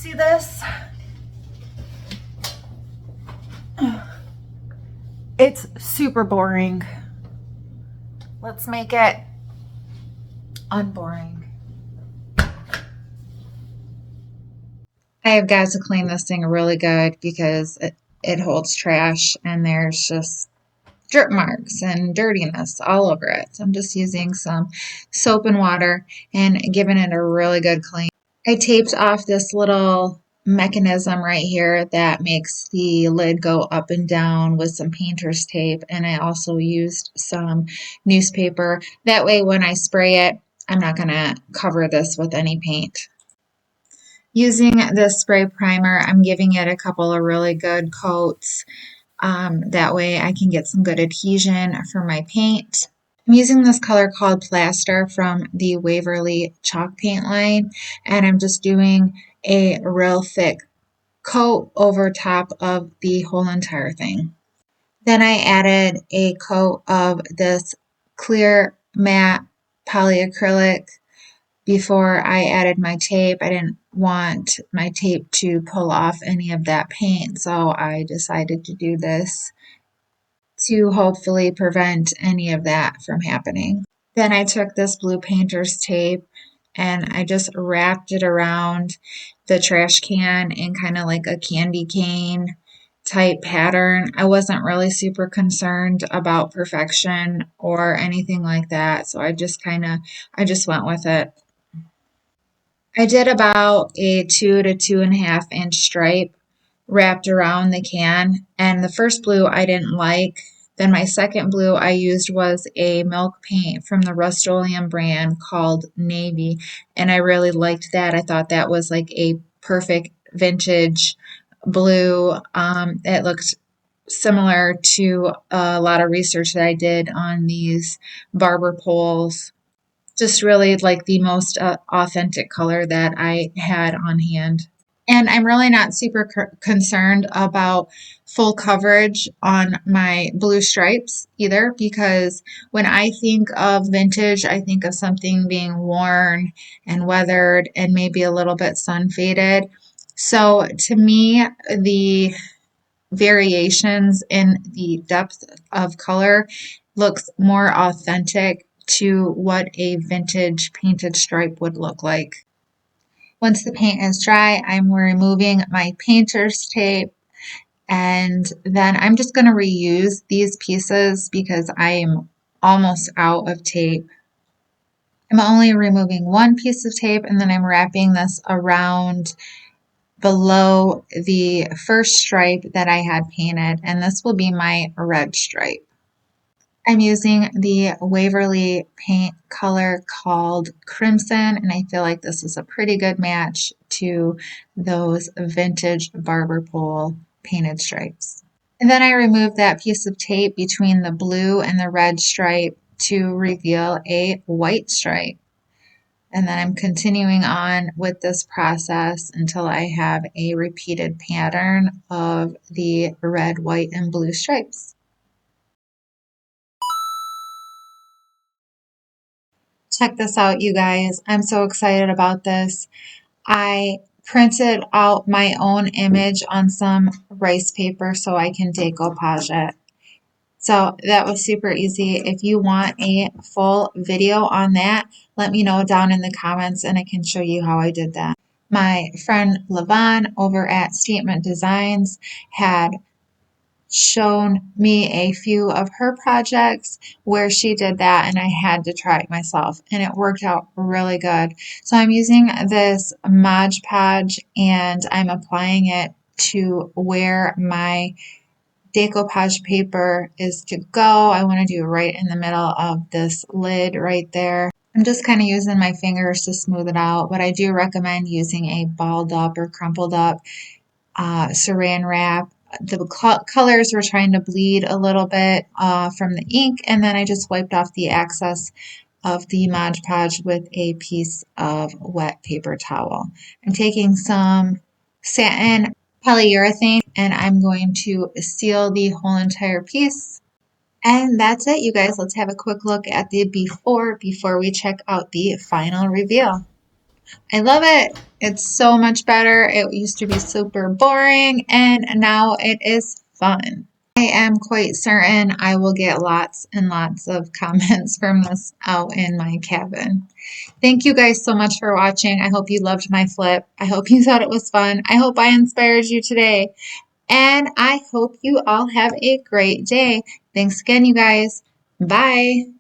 see this? It's super boring. Let's make it unboring. I have got to clean this thing really good because it holds trash and there's just drip marks and dirtiness all over it. So I'm just using some soap and water and giving it a really good clean. I taped off this little mechanism right here that makes the lid go up and down with some painter's tape, and I also used some newspaper. That way when I spray it, I'm not going to cover this with any paint. Using this spray primer, I'm giving it a couple of really good coats. That way I can get some good adhesion for my paint. I'm using this color called Plaster from the Waverly chalk paint line, and I'm just doing a real thick coat over top of the whole entire thing. Then I added a coat of this clear matte polyacrylic before I added my tape. I didn't want my tape to pull off any of that paint, so I decided to do this to hopefully prevent any of that from happening. Then I took this blue painter's tape and I just wrapped it around the trash can in kind of like a candy cane type pattern. I wasn't really super concerned about perfection or anything like that, so I just went with it. I did about a 2 to 2.5 inch stripe wrapped around the can, and the first blue I didn't like. Then my second blue I used was a milk paint from the Rust-Oleum brand called Navy, and I really liked that. I thought that was like a perfect vintage blue. It looked similar to a lot of research that I did on these barber poles. Just really like the most authentic color that I had on hand. And I'm really not super concerned about full coverage on my blue stripes either, because when I think of vintage, I think of something being worn and weathered and maybe a little bit sun faded. So to me, the variations in the depth of color looks more authentic to what a vintage painted stripe would look like. Once the paint is dry, I'm removing my painter's tape, and then I'm just going to reuse these pieces because I am almost out of tape. I'm only removing one piece of tape, and then I'm wrapping this around below the first stripe that I had painted, and this will be my red stripe. I'm using the Waverly paint color called Crimson, and I feel like this is a pretty good match to those vintage barber pole painted stripes. And then I removed that piece of tape between the blue and the red stripe to reveal a white stripe. And then I'm continuing on with this process until I have a repeated pattern of the red, white, and blue stripes. Check this out, you guys. I'm so excited about this. I printed out my own image on some rice paper so I can decoupage it. So that was super easy. If you want a full video on that, let me know down in the comments and I can show you how I did that. My friend Lavon over at Statement Designs had shown me a few of her projects where she did that, and I had to try it myself and it worked out really good. So I'm using this Mod Podge and I'm applying it to where my decoupage paper is to go. I want to do right in the middle of this lid right there. I'm just kind of using my fingers to smooth it out, but I do recommend using a balled up or crumpled up saran wrap. The colors were trying to bleed a little bit from the ink, and then I just wiped off the excess of the Mod Podge with a piece of wet paper towel. I'm taking some satin polyurethane and I'm going to seal the whole entire piece. And that's it, you guys. Let's have a quick look at the before we check out the final reveal. I love it. It's so much better. It used to be super boring and now it is fun. I am quite certain I will get lots and lots of comments from this out in my cabin. Thank you guys so much for watching. I hope you loved my flip. I hope you thought it was fun. I hope I inspired you today. And I hope you all have a great day. Thanks again, you guys. Bye.